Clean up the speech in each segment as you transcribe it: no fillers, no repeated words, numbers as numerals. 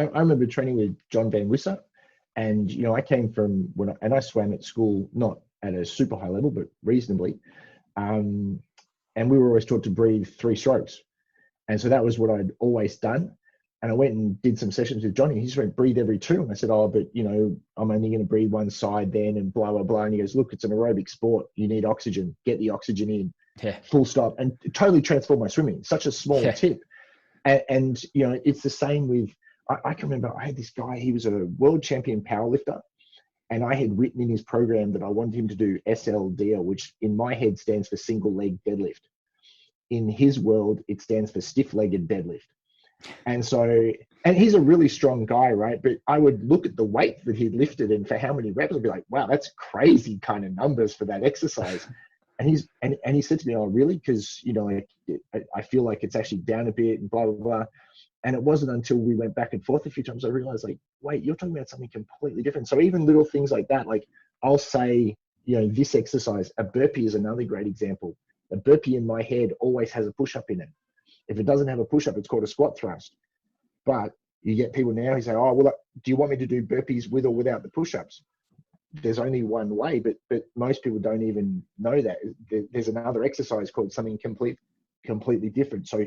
I remember training with John Van Wisser, and I came from and I swam at school, not at a super high level, but reasonably. And we were always taught to breathe 3 strokes. And so that was what I'd always done. And I went and did some sessions with Johnny. He just went, breathe every 2. And I said, oh, but I'm only going to breathe one side then, and blah, blah, blah. And he goes, look, it's an aerobic sport. You need oxygen. Get the oxygen in. Yeah. Full stop. And it totally transformed my swimming. Such a small tip. And it's the same with, I can remember I had this guy, he was a world champion powerlifter. And I had written in his program that I wanted him to do SLDL, which in my head stands for single leg deadlift. In his world, it stands for stiff-legged deadlift. And so, and he's a really strong guy, right? But I would look at the weight that he'd lifted and for how many reps, I'd be like, wow, that's crazy kind of numbers for that exercise. And he said to me, oh, really? Because, I feel like it's actually down a bit and blah, blah, blah. And it wasn't until we went back and forth a few times I realized, like, wait, you're talking about something completely different. So even little things like that, like I'll say, this exercise, a burpee is another great example. A burpee in my head always has a push-up in it. If it doesn't have a push-up, it's called a squat thrust. But you get people now who say, oh, well, do you want me to do burpees with or without the push-ups? There's only one way, but most people don't even know that. There's another exercise called something completely different. So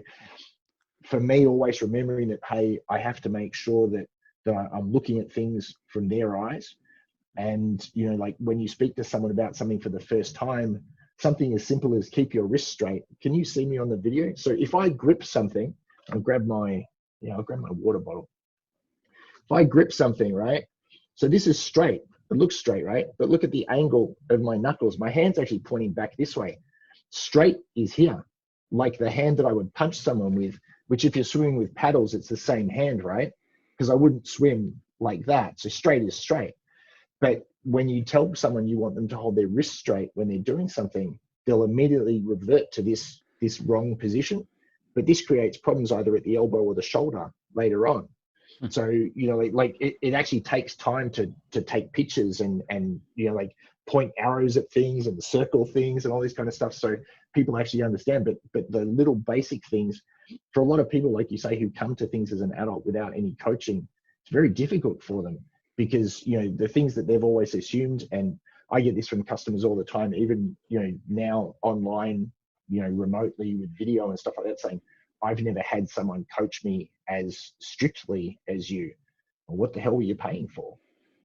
for me, always remembering that, hey, I have to make sure that I'm looking at things from their eyes. And, like when you speak to someone about something for the first time, something as simple as keep your wrist straight. Can you see me on the video? So if I grip something, I'll grab my water bottle. If I grip something, right? So this is straight. It looks straight, right? But look at the angle of my knuckles. My hand's actually pointing back this way. Straight is here, like the hand that I would punch someone with, which if you're swimming with paddles, it's the same hand, right? Because I wouldn't swim like that. So straight is straight. But when you tell someone you want them to hold their wrist straight when they're doing something, they'll immediately revert to this wrong position. But this creates problems either at the elbow or the shoulder later on. So, it actually takes time to take pictures and point arrows at things and circle things and all this kind of stuff. So people actually understand, but the little basic things for a lot of people, like you say, who come to things as an adult without any coaching, it's very difficult for them because, the things that they've always assumed, and I get this from customers all the time, even, now online, remotely with video and stuff like that, saying, I've never had someone coach me as strictly as you. Well, what the hell were you paying for?